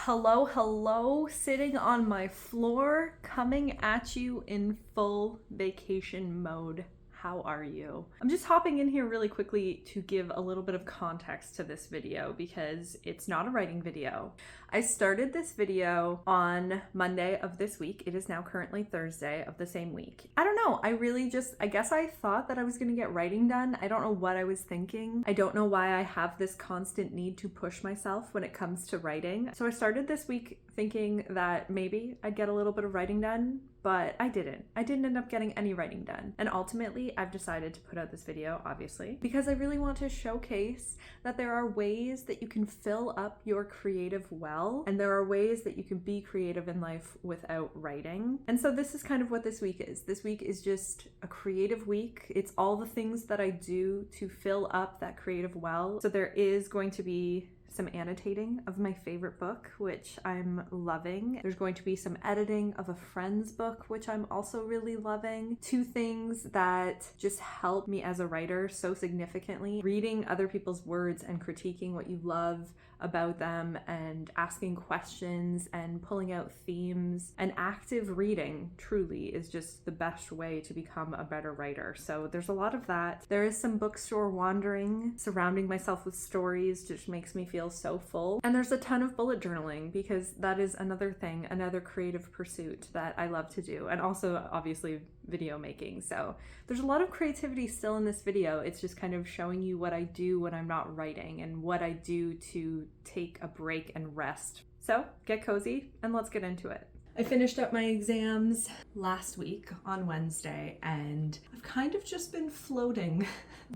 Hello, sitting on my floor, coming at you in full vacation mode. How are you? I'm just hopping in here really quickly to give a little bit of context to this video because it's not a writing video. I started this video on Monday of this week. It is now currently Thursday of the same week. I don't know, I guess I thought that I was gonna get writing done. I don't know what I was thinking. I don't know why I have this constant need to push myself when it comes to writing. So I started this week thinking that maybe I'd get a little bit of writing done, but I didn't. I didn't end up getting any writing done. And ultimately, I've decided to put out this video, obviously, because I really want to showcase that there are ways that you can fill up your creative well, and there are ways that you can be creative in life without writing. And so this is kind of what this week is. This week is just a creative week. It's all the things that I do to fill up that creative well. So there is going to be some annotating of my favorite book, which I'm loving. There's going to be some editing of a friend's book, which I'm also really loving. Two things that just help me as a writer so significantly: reading other people's words and critiquing what you love about them and asking questions and pulling out themes. And active reading truly is just the best way to become a better writer. So there's a lot of that. There is some bookstore wandering. Surrounding myself with stories just makes me feel so full. And there's a ton of bullet journaling because that is another thing, another creative pursuit that I love to do. And also obviously video making. So there's a lot of creativity still in this video. It's just kind of showing you what I do when I'm not writing and what I do to take a break and rest. So get cozy and let's get into it. I finished up my exams last week on Wednesday and I've kind of just been floating,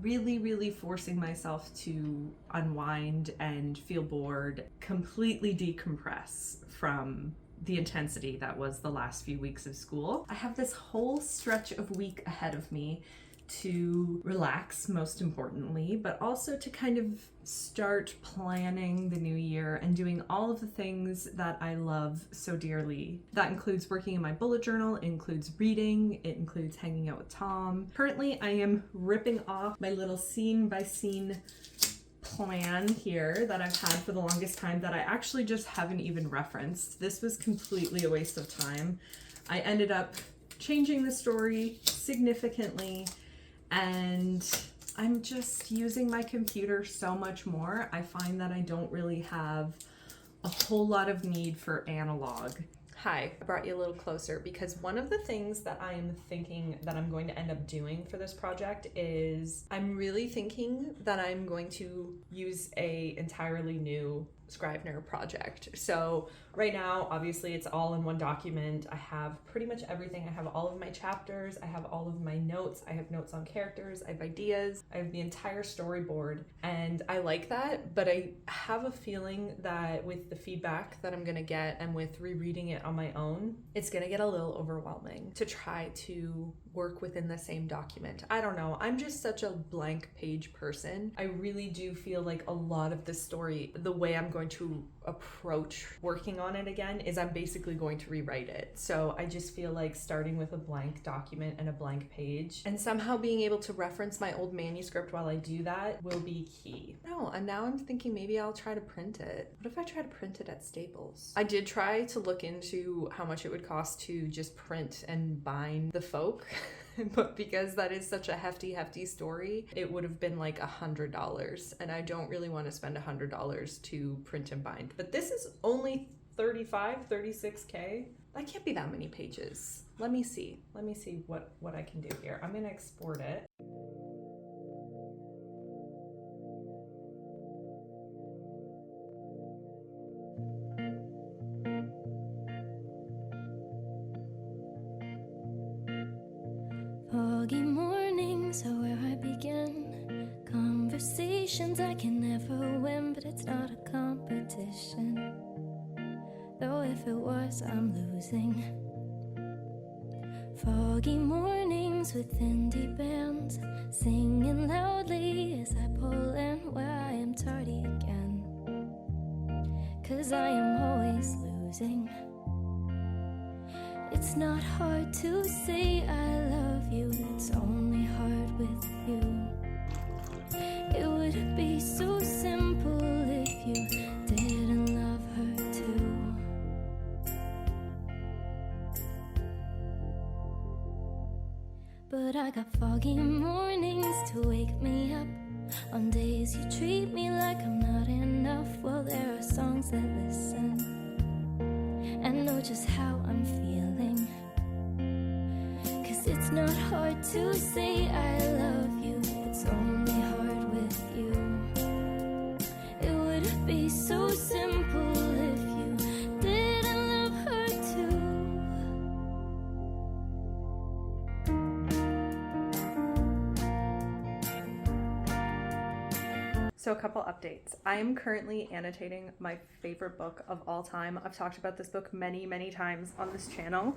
really forcing myself to unwind and feel bored, completely decompress from the intensity that was the last few weeks of school. I have this whole stretch of week ahead of me to relax, most importantly, but also to kind of start planning the new year and doing all of the things that I love so dearly. That includes working in my bullet journal, it includes reading, it includes hanging out with Tom. Currently, I am ripping off my little scene by scene plan here that I've had for the longest time that I actually just haven't even referenced. This was completely a waste of time. I ended up changing the story significantly, and I'm just using my computer so much more. I find that I don't really have a whole lot of need for analog. Hi, I brought you a little closer because one of the things that I am thinking that I'm going to end up doing for this project is I'm really thinking that I'm going to use a entirely new Scrivener project. So right now, obviously it's all in one document. I have pretty much everything. I have all of my chapters. I have all of my notes. I have notes on characters. I have ideas. I have the entire storyboard. And I like that, but I have a feeling that with the feedback that I'm gonna get and with rereading it on my own, it's gonna get a little overwhelming to try to work within the same document. I don't know. I'm just such a blank page person. I really do feel like a lot of the story, the way I'm going to approach working on it again is I'm basically going to rewrite it. So I just feel like starting with a blank document and a blank page and somehow being able to reference my old manuscript while I do that will be key. No, and now I'm thinking maybe I'll try to print it. What if I try to print it at Staples? I did try to look into how much it would cost to just print and bind the folk. But because that is such a hefty story, it would have been like $100, and I don't really want to spend $100 to print and bind. But this is only 36K. That can't be that many pages. Let me see what I can do here. I'm gonna export it. Foggy mornings are where I begin. Conversations I can never win, but it's not a competition. Though if it was, I'm losing. Foggy mornings with indie bands, singing loudly as I pull in where I am tardy again. 'Cause I am always losing. It's not hard to say I love you, it's only hard with you. It would be so simple if you didn't love her too. But I got foggy mornings to wake me up. On days you treat me like I'm not enough. Well, there are songs that listen and know just how I'm feeling. 'Cause it's not hard to say I love you, it's only hard with you. It would be so simple if you didn't love her too. So a couple updates. I am currently annotating my favorite book of all time. I've talked about this book many, many times on this channel.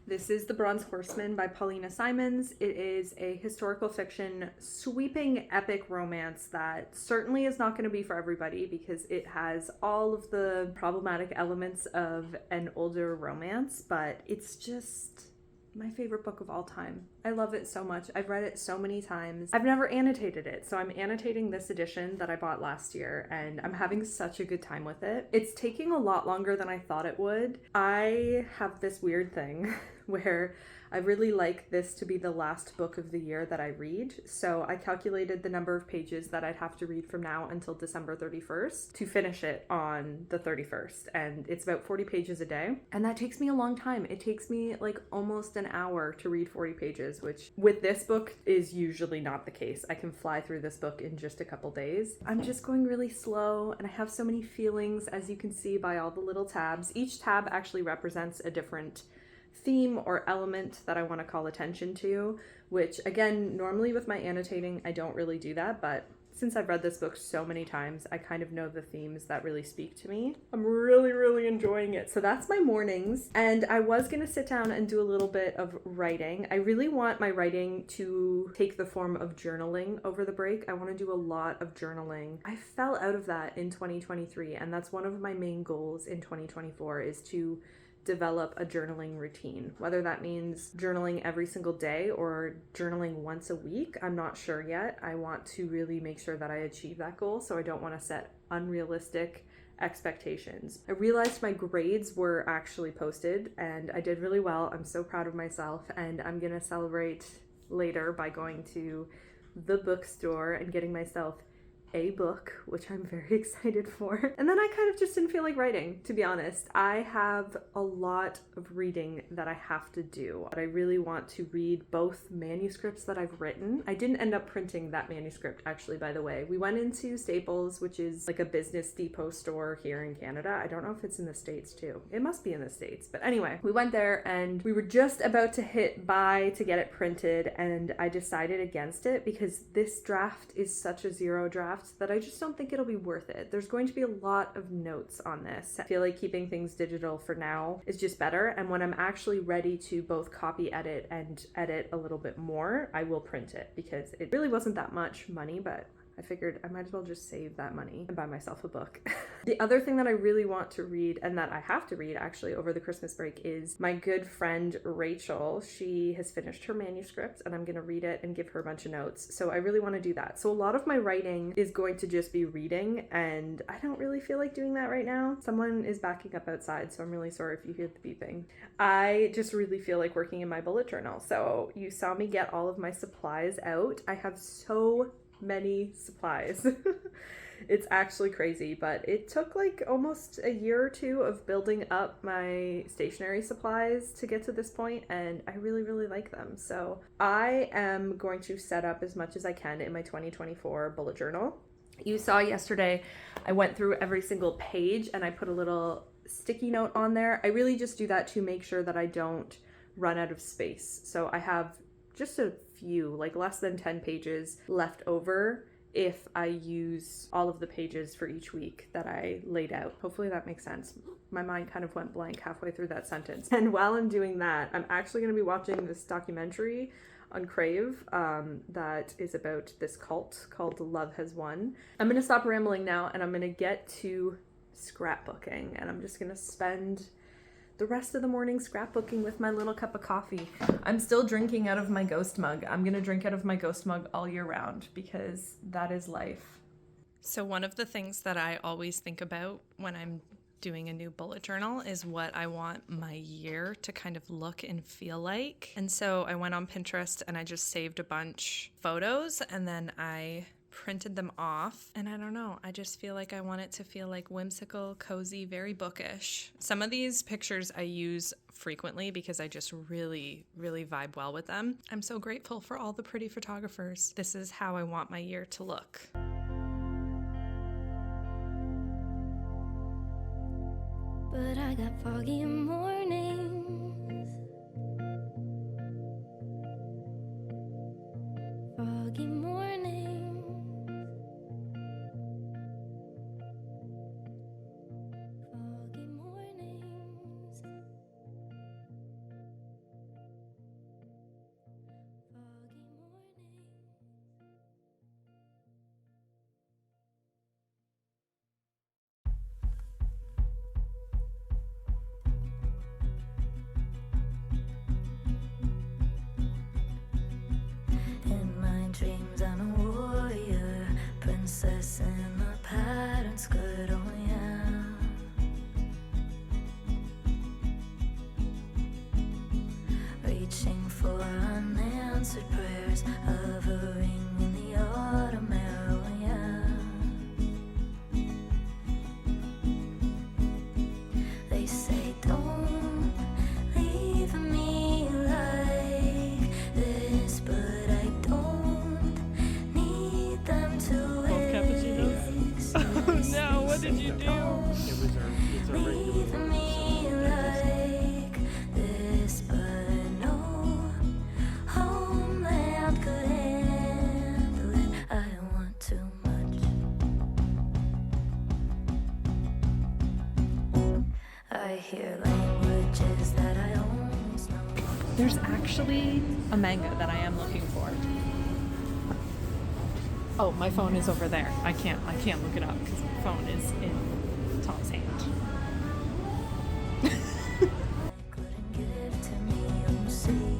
This is The Bronze Horseman by Paulina Simons. It is a historical fiction, sweeping epic romance that certainly is not going to be for everybody because it has all of the problematic elements of an older romance, but it's just my favorite book of all time. I love it so much. I've read it so many times. I've never annotated it, so I'm annotating this edition that I bought last year, and I'm having such a good time with it. It's taking a lot longer than I thought it would. I have this weird thing where I really like this to be the last book of the year that I read, so I calculated the number of pages that I'd have to read from now until December 31st to finish it on the 31st, and it's about 40 pages a day, and that takes me a long time. It takes me like almost an hour to read 40 pages, which with this book is usually not the case. I can fly through this book in just a couple days. I'm just going really slow, and I have so many feelings, as you can see by all the little tabs. Each tab actually represents a different theme or element that I want to call attention to, which again, normally with my annotating, I don't really do that, but since I've read this book so many times, I kind of know the themes that really speak to me. I'm really, really enjoying it. So that's my mornings, and I was going to sit down and do a little bit of writing. I really want my writing to take the form of journaling over the break. I want to do a lot of journaling. I fell out of that in 2023, and that's one of my main goals in 2024 is to develop a journaling routine. Whether that means journaling every single day or journaling once a week, I'm not sure yet. I want to really make sure that I achieve that goal, so I don't want to set unrealistic expectations. I realized my grades were actually posted and I did really well. I'm so proud of myself, and I'm gonna celebrate later by going to the bookstore and getting myself a book, which I'm very excited for. And then I kind of just didn't feel like writing, to be honest. I have a lot of reading that I have to do, but I really want to read both manuscripts that I've written. I didn't end up printing that manuscript, actually, by the way. We went into Staples, which is like a business depot store here in Canada. I don't know if it's in the States too. It must be in the States. But anyway, we went there and we were just about to hit buy to get it printed, and I decided against it because this draft is such a zero draft that I just don't think it'll be worth it. There's going to be a lot of notes on this. I feel like keeping things digital for now is just better, and when I'm actually ready to both copy edit and edit a little bit more, I will print it because it really wasn't that much money, but I figured I might as well just save that money and buy myself a book. The other thing that I really want to read, and that I have to read actually over the Christmas break, is my good friend Rachel. She has finished her manuscript and I'm going to read it and give her a bunch of notes. So I really want to do that. So a lot of my writing is going to just be reading, and I don't really feel like doing that right now. Someone is backing up outside, so I'm really sorry if you hear the beeping. I just really feel like working in my bullet journal. So you saw me get all of my supplies out. I have so many supplies. It's actually crazy, but it took like almost a year or two of building up my stationery supplies to get to this point, and I really, really like them. So I am going to set up as much as I can in my 2024 bullet journal. You saw yesterday I went through every single page and I put a little sticky note on there. I really just do that to make sure that I don't run out of space. So I have just a few, like less than 10 pages left over if I use all of the pages for each week that I laid out. Hopefully that makes sense. My mind kind of went blank halfway through that sentence. And while I'm doing that, I'm actually going to be watching this documentary on Crave that is about this cult called Love Has Won. I'm going to stop rambling now and I'm going to get to scrapbooking, and I'm just going to spend the rest of the morning scrapbooking with my little cup of coffee. I'm still drinking out of my ghost mug. I'm gonna drink out of my ghost mug all year round because that is life. So one of the things that I always think about when I'm doing a new bullet journal is what I want my year to kind of look and feel like. And so I went on Pinterest and I just saved a bunch of photos and then I printed them off. And I don't know, I just feel like I want it to feel like whimsical, cozy, very bookish. Some of these pictures I use frequently because I just really, really vibe well with them. I'm so grateful for all the pretty photographers. This is how I want my year to look. But I got foggy mornings, foggy mornings, foggy mornings, foggy mornings. In my dreams I'm a warrior, princess in a patterned skirt, oh yeah. Reaching for unanswered prayers, hovering in the autumn air, oh yeah. They say don't leave me like this, but I don't need them to exist. No, what did you do? It's a Leave regular me like this, but no homeland could handle it. I want too much. I hear languages that I almost know. There's actually a manga that I am looking for. Oh, my phone is over there. I can't look it up because my phone is in Tom's hand. Couldn't give to me, you see.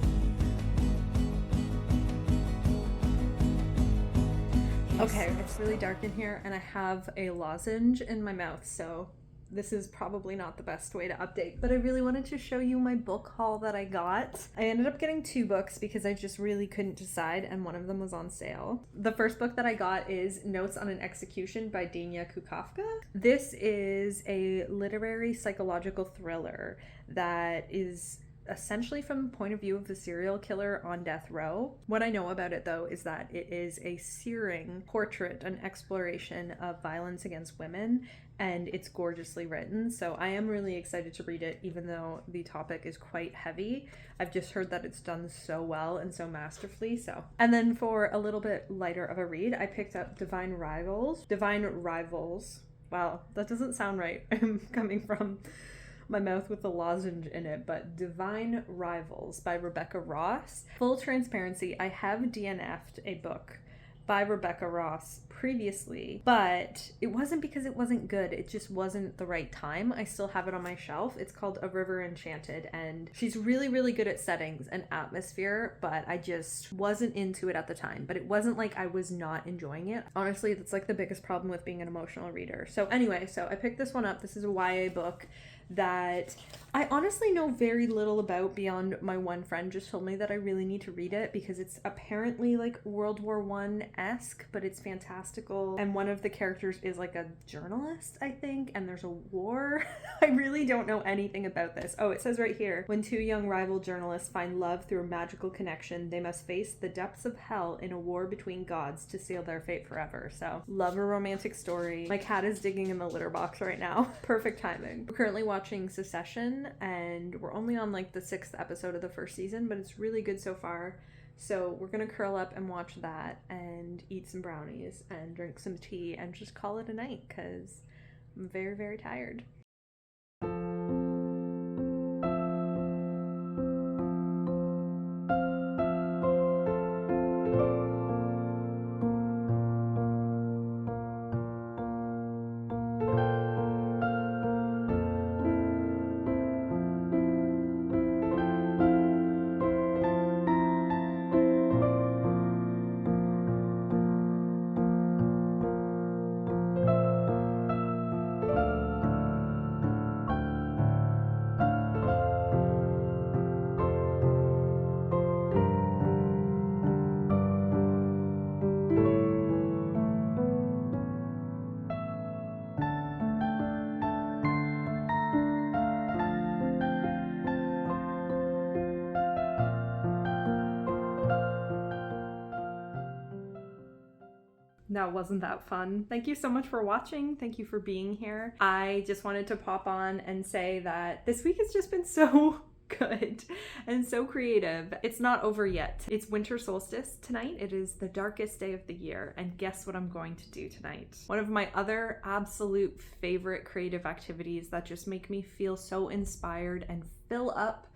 Okay, it's really dark in here and I have a lozenge in my mouth, so this is probably not the best way to update, but I really wanted to show you my book haul that I got. I ended up getting 2 books because I just really couldn't decide and one of them was on sale. The first book that I got is Notes on an Execution by Dania Kukafka. This is a literary psychological thriller that is essentially from the point of view of the serial killer on death row. What I know about it though is that it is a searing portrait, an exploration of violence against women, and it's gorgeously written. So I am really excited to read it, even though the topic is quite heavy. I've just heard that it's done so well and so masterfully. And then for a little bit lighter of a read, I picked up Divine Rivals. Wow, that doesn't sound right. I'm coming from my mouth with a lozenge in it, but Divine Rivals by Rebecca Ross. Full transparency, I have DNF'd a book by Rebecca Ross previously, but it wasn't because it wasn't good, it just wasn't the right time. I still have it on my shelf. It's called A River Enchanted, and she's really, really good at settings and atmosphere, but I just wasn't into it at the time. But it wasn't like I was not enjoying it. Honestly, that's like the biggest problem with being an emotional reader. So anyway, so I picked this one up. This is a YA book that I honestly know very little about beyond my one friend just told me that I really need to read it because it's apparently like World War I-esque, but it's fantastical. And one of the characters is like a journalist, I think, and there's a war. I really don't know anything about this. Oh, it says right here, when 2 young rival journalists find love through a magical connection, they must face the depths of hell in a war between gods to seal their fate forever. So, love a romantic story. My cat is digging in the litter box right now. Perfect timing. We're currently watching Succession, and we're only on like the 6th episode of the 1st season, but it's really good so far. So we're gonna curl up and watch that and eat some brownies and drink some tea and just call it a night because I'm very, very tired. That wasn't that fun. Thank you so much for watching. Thank you for being here. I just wanted to pop on and say that this week has just been so good and so creative. It's not over yet. It's winter solstice tonight. It is the darkest day of the year, and guess what I'm going to do tonight? One of my other absolute favorite creative activities that just make me feel so inspired and fill up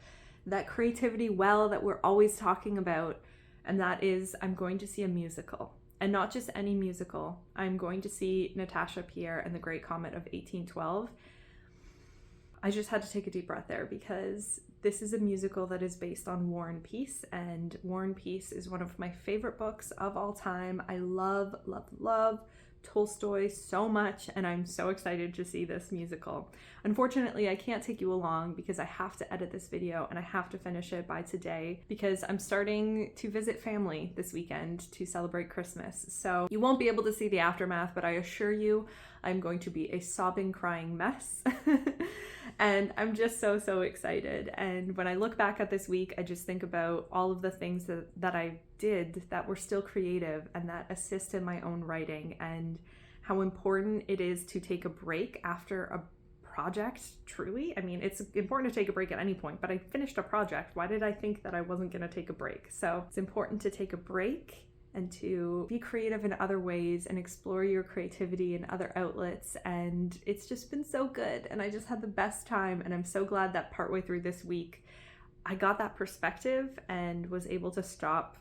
that creativity well that we're always talking about, and that is I'm going to see a musical. And not just any musical. I'm going to see Natasha Pierre and the Great Comet of 1812. I just had to take a deep breath there because this is a musical that is based on War and Peace, and War and Peace is one of my favorite books of all time. I love, love, love Tolstoy so much, and I'm so excited to see this musical. Unfortunately, I can't take you along because I have to edit this video and I have to finish it by today because I'm starting to visit family this weekend to celebrate Christmas. So you won't be able to see the aftermath, but I assure you I'm going to be a sobbing, crying mess. And I'm just so excited. And when I look back at this week, I just think about all of the things that I did that were still creative and that assist in my own writing, and how important it is to take a break after a project. Truly, I mean, it's important to take a break at any point, but I finished a project. Why did I think that I wasn't going to take a break? So it's important to take a break and to be creative in other ways and explore your creativity in other outlets. And it's just been so good, and I just had the best time, and I'm so glad that partway through this week I got that perspective and was able to stop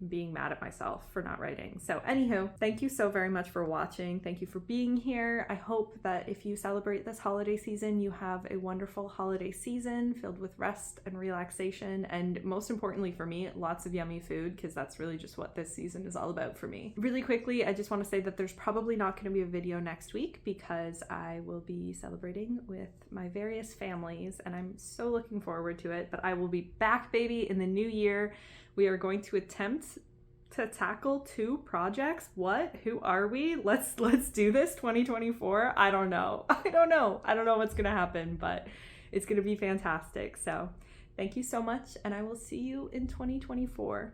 being mad at myself for not writing. So anywho, thank you so very much for watching. Thank you for being here. I hope that if you celebrate this holiday season, you have a wonderful holiday season filled with rest and relaxation, and most importantly for me, lots of yummy food, because that's really just what this season is all about for me. Really quickly, I just want to say that there's probably not going to be a video next week because I will be celebrating with my various families, and I'm so looking forward to it. But I will be back, baby, in the new year. We are going to attempt to tackle 2 projects. What? Who are we? Let's do this 2024. I don't know. I don't know what's gonna happen, but it's gonna be fantastic. So thank you so much, and I will see you in 2024.